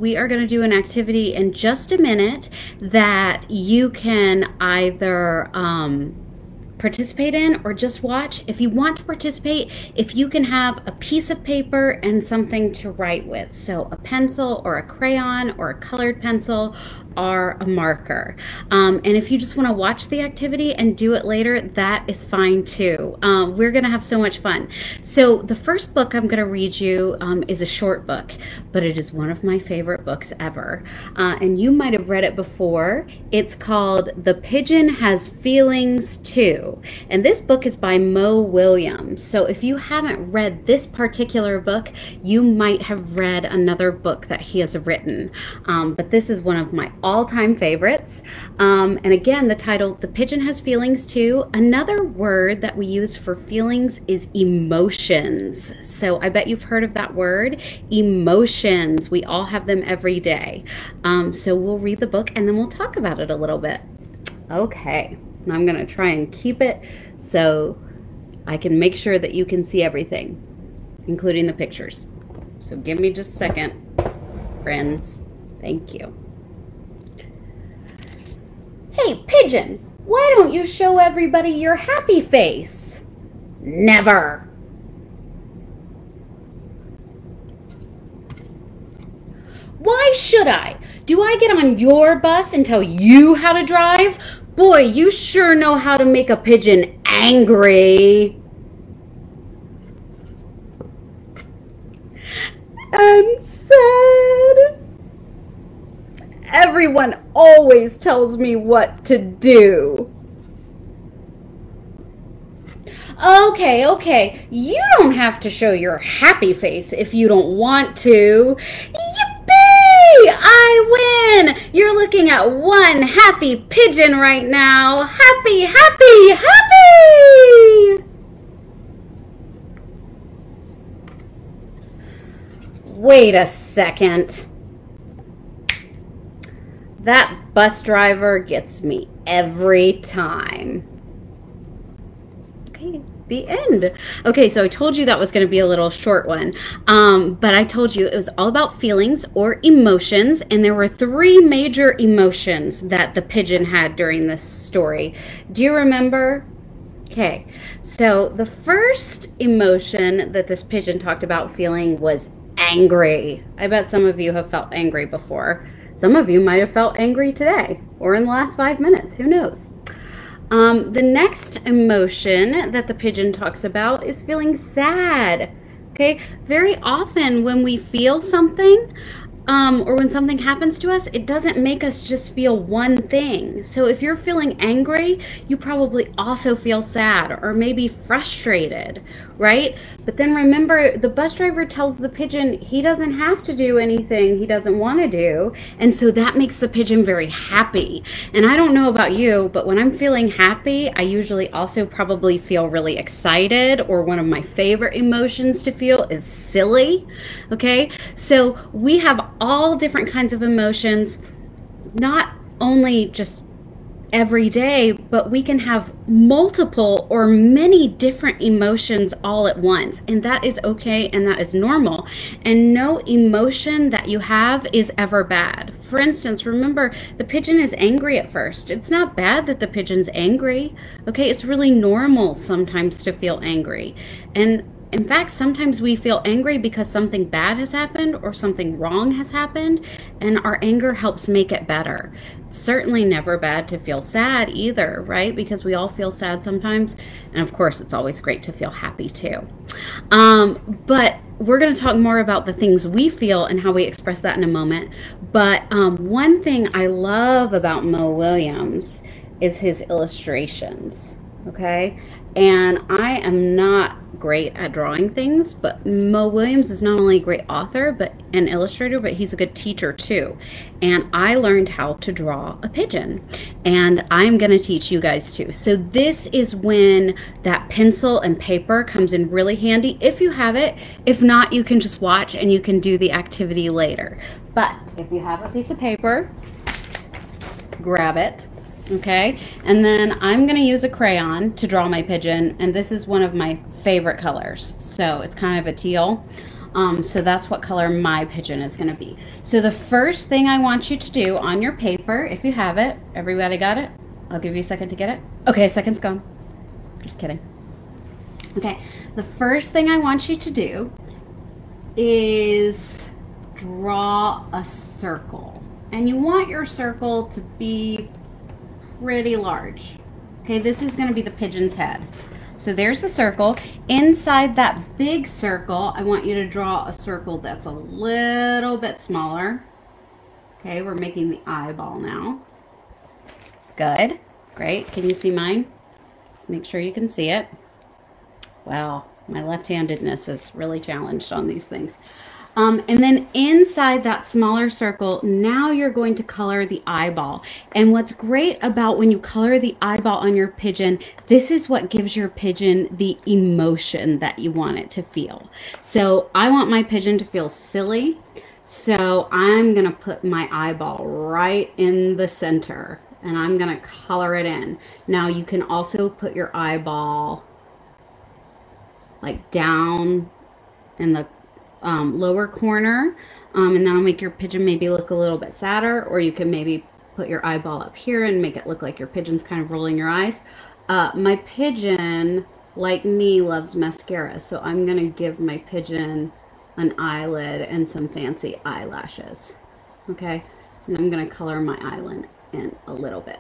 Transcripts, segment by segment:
We are going to do an activity in just a minute that you can either participate in or just watch. If you want to participate, if you can have a piece of paper and something to write with, so a pencil or a crayon or a colored pencil or a marker. And if you just want to watch the activity and do it later, that is fine too. We're going to have so much fun. So the first book I'm going to read you is a short book, but it is one of my favorite books ever. And you might have read it before. It's called The Pigeon Has Feelings Too. And this book is by Willems. So if you haven't read this particular book, you might have read another book that he has written. But this is one of my all-time favorites. And again, the title, The Pigeon Has Feelings Too. Another word that we use for feelings is emotions. So I bet you've heard of that word, emotions. We all have them every day. So we'll read the book and then we'll talk about it a little bit. Okay, I'm gonna try and keep it so I can make sure that you can see everything, including the pictures. So give me just a second, friends. Thank you. Hey, Pigeon, why don't you show everybody your happy face? Never. Why should I? Do I get on your bus and tell you how to drive? Boy, you sure know how to make a pigeon angry. And sad. Everyone always tells me what to do. Okay, you don't have to show your happy face if you don't want to. Yippee! I win! You're looking at one happy pigeon right now. Happy, happy, happy! Wait a second. That bus driver gets me every time. Okay, the end. Okay, so I told you that was going to be a little short one, but I told you it was all about feelings or emotions, and there were three major emotions that the pigeon had during this story. Do you remember? Okay, so the first emotion that this pigeon talked about feeling was angry. I bet some of you have felt angry before. Some of you might have felt angry today or in the last 5 minutes. Who knows? The next emotion that the pigeon talks about is feeling sad. Okay, very often when we feel something or when something happens to us, it doesn't make us just feel one thing. So if you're feeling angry, you probably also feel sad or maybe frustrated, right? But then remember, the bus driver tells the pigeon he doesn't have to do anything he doesn't want to do. And so that makes the pigeon very happy. And I don't know about you, but when I'm feeling happy, I usually also probably feel really excited, or one of my favorite emotions to feel is silly. Okay, so we have all different kinds of emotions, not only just every day, but we can have multiple or many different emotions all at once, and that is okay and that is normal, and no emotion that you have is ever bad. For instance, remember, the pigeon is angry at first. It's not bad that the pigeon's angry. Okay, it's really normal sometimes to feel angry, and in fact, sometimes we feel angry because something bad has happened or something wrong has happened, and our anger helps make it better. It's certainly never bad to feel sad either, right? Because we all feel sad sometimes, and of course, it's always great to feel happy too. But we're going to talk more about the things we feel and how we express that in a moment. But one thing I love about Willems is his illustrations, okay? And I am not great at drawing things, but Willems is not only a great author but an illustrator, but he's a good teacher too. And I learned how to draw a pigeon, and I'm going to teach you guys too. So this is when that pencil and paper comes in really handy if you have it. If not, you can just watch and you can do the activity later. But if you have a piece of paper, grab it. Okay, and then I'm going to use a crayon to draw my pigeon, and this is one of my favorite colors, so it's kind of a teal. So that's what color my pigeon is going to be. So the first thing I want you to do on your paper, if you have it, everybody got it? I'll give you a second to get it. Okay, a second's gone. Just kidding. Okay, the first thing I want you to do is draw a circle. And you want your circle to be pretty large. Okay, this is going to be the pigeon's head. So there's the circle. Inside that big circle, I want you to draw a circle that's a little bit smaller. Okay, we're making the eyeball now. Good. Great. Can you see mine? Let's make sure you can see it. Wow, my left-handedness is really challenged on these things. And then inside that smaller circle, now you're going to color the eyeball. And what's great about when you color the eyeball on your pigeon, this is what gives your pigeon the emotion that you want it to feel. So I want my pigeon to feel silly. So I'm going to put my eyeball right in the center and I'm going to color it in. Now you can also put your eyeball like down in the lower corner, and that'll make your pigeon maybe look a little bit sadder, or you can maybe put your eyeball up here and make it look like your pigeon's kind of rolling your eyes. My pigeon, like me, loves mascara, so I'm gonna give my pigeon an eyelid and some fancy eyelashes. Okay, and I'm gonna color my eyelid in a little bit.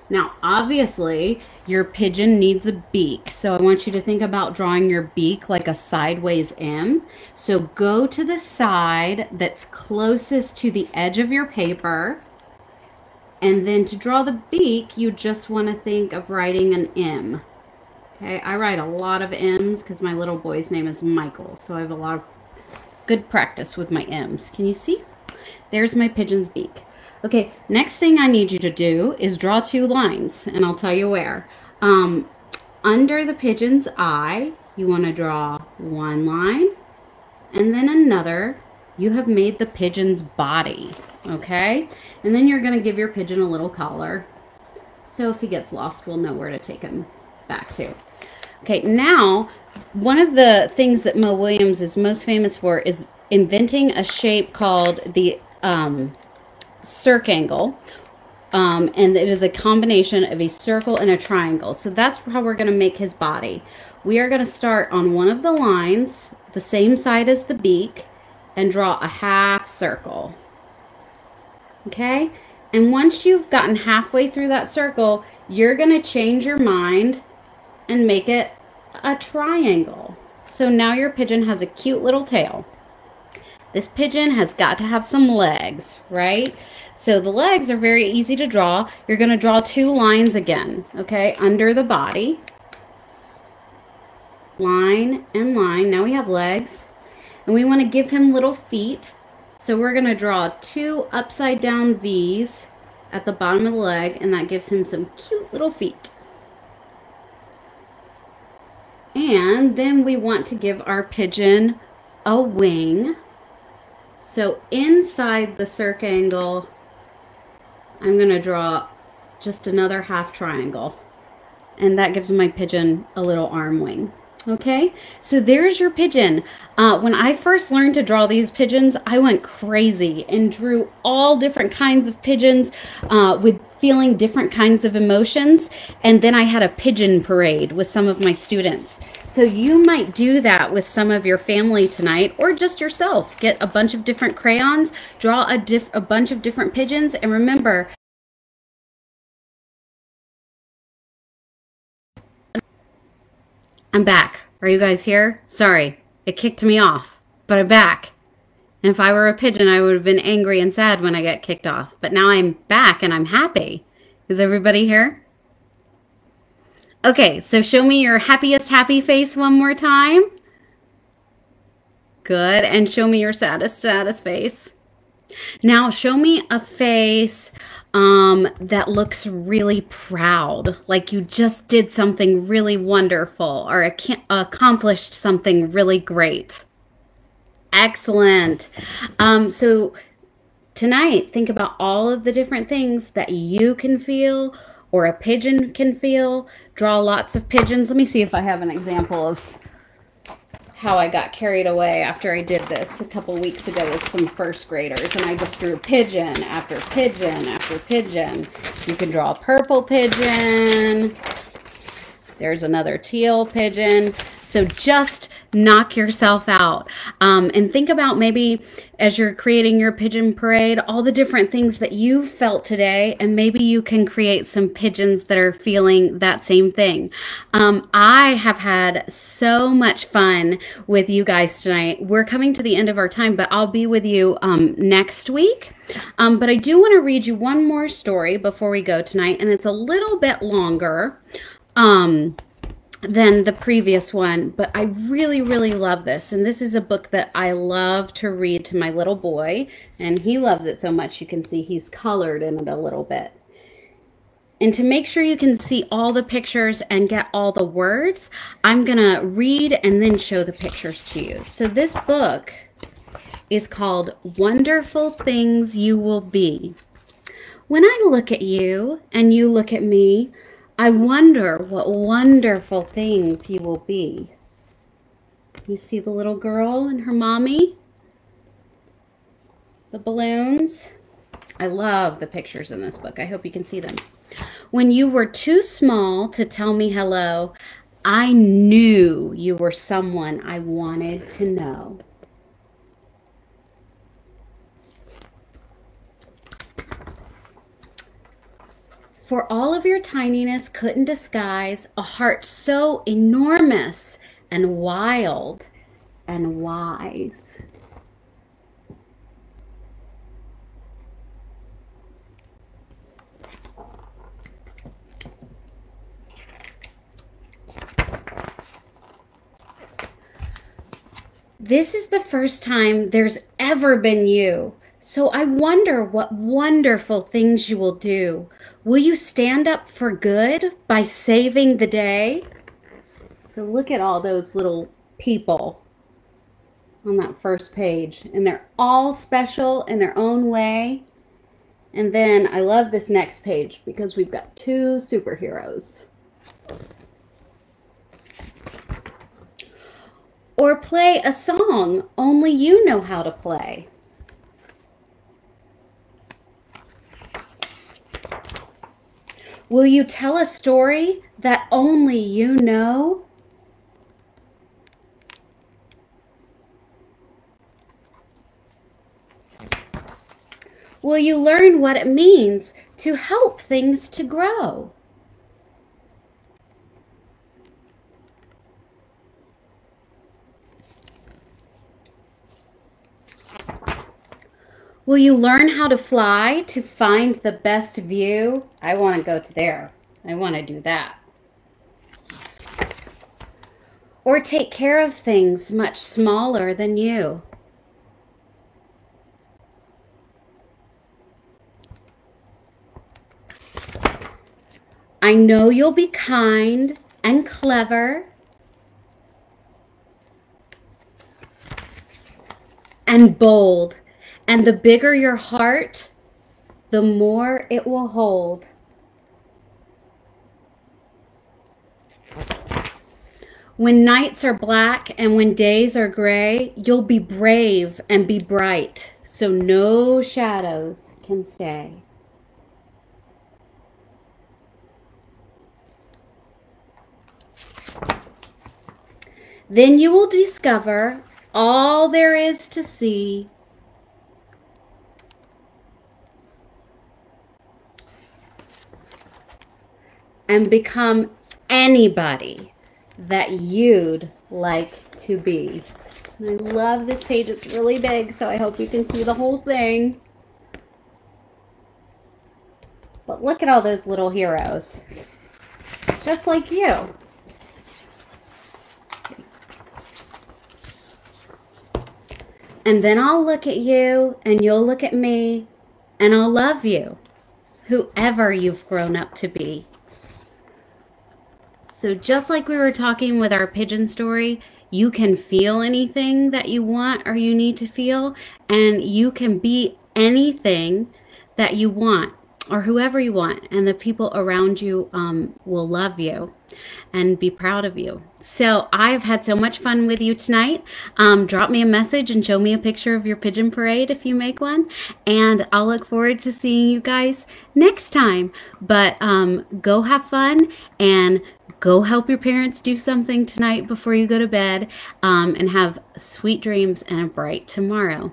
Now, obviously, your pigeon needs a beak, so I want you to think about drawing your beak like a sideways M. So go to the side that's closest to the edge of your paper, and then to draw the beak, you just want to think of writing an M. Okay, I write a lot of M's because my little boy's name is Michael, so I have a lot of good practice with my M's. Can you see? There's my pigeon's beak. Okay, next thing I need you to do is draw 2 lines, and I'll tell you where. Under the pigeon's eye, you want to draw 1 line, and then another. You have made the pigeon's body, okay? And then you're going to give your pigeon a little collar. So if he gets lost, we'll know where to take him back to. Okay, now, one of the things that Mo Willems is most famous for is inventing a shape called the circangle, and it is a combination of a circle and a triangle. So that's how we're going to make his body. We are going to start on one of the lines, the same side as the beak, and draw a half circle. Okay? And once you've gotten halfway through that circle, you're going to change your mind and make it a triangle. So now your pigeon has a cute little tail. This pigeon has got to have some legs, right? So the legs are very easy to draw. You're going to draw 2 lines again, okay, under the body. Line and line. Now we have legs. And we want to give him little feet. So we're going to draw 2 upside down V's at the bottom of the leg, and that gives him some cute little feet. And then we want to give our pigeon a wing. So inside the circangle, I'm going to draw just another half triangle. And that gives my pigeon a little arm wing. Okay, so there's your pigeon. When I first learned to draw these pigeons, I went crazy and drew all different kinds of pigeons with feeling different kinds of emotions. And then I had a pigeon parade with some of my students. So you might do that with some of your family tonight, or just yourself. Get a bunch of different crayons, draw a bunch of different pigeons, and remember, I'm back. Are you guys here? Sorry, it kicked me off, but I'm back. And if I were a pigeon, I would have been angry and sad when I got kicked off. But now I'm back and I'm happy. Is everybody here? Okay, so show me your happiest happy face one more time. Good, and show me your saddest face. Now show me a face that looks really proud, like you just did something really wonderful or accomplished something really great. Excellent. So tonight, think about all of the different things that you can feel or a pigeon can feel. Draw lots of pigeons. Let me see if I have an example of how I got carried away after I did this a couple weeks ago with some first graders, and I just drew pigeon after pigeon after pigeon. You can draw a purple pigeon. There's another teal pigeon. So just knock yourself out. And think about maybe as you're creating your pigeon parade, all the different things that you felt today, and maybe you can create some pigeons that are feeling that same thing. I have had so much fun with you guys tonight. We're coming to the end of our time, but I'll be with you next week. But I do want to read you one more story before we go tonight, and it's a little bit longer than the previous one, but I really, really love this. And this is a book that I love to read to my little boy, and he loves it so much you can see he's colored in it a little bit. And to make sure you can see all the pictures and get all the words, I'm gonna read and then show the pictures to you. So this book is called Wonderful Things You Will Be. When I look at you and you look at me, I wonder what wonderful things you will be. You see the little girl and her mommy? The balloons? I love the pictures in this book. I hope you can see them. When you were too small to tell me hello, I knew you were someone I wanted to know. For all of your tininess couldn't disguise a heart so enormous and wild and wise. This is the first time there's ever been you. So I wonder what wonderful things you will do. Will you stand up for good by saving the day? So look at all those little people on that first page. And they're all special in their own way. And then I love this next page because we've got two superheroes. Or play a song only you know how to play. Will you tell a story that only you know? Will you learn what it means to help things to grow? Will you learn how to fly to find the best view? I want to go to there. I want to do that. Or take care of things much smaller than you? I know you'll be kind and clever and bold. And the bigger your heart, the more it will hold. When nights are black and when days are gray, you'll be brave and be bright, so no shadows can stay. Then you will discover all there is to see. And become anybody that you'd like to be. And I love this page. It's really big, so I hope you can see the whole thing. But look at all those little heroes. Just like you. And then I'll look at you, and you'll look at me, and I'll love you, whoever you've grown up to be. So just like we were talking with our pigeon story, you can feel anything that you want or you need to feel, and you can be anything that you want. or whoever you want, and the people around you will love you and be proud of you. So I've had so much fun with you tonight. Drop me a message and show me a picture of your pigeon parade if you make one, and I'll look forward to seeing you guys next time. But go have fun and go help your parents do something tonight before you go to bed, and have sweet dreams and a bright tomorrow.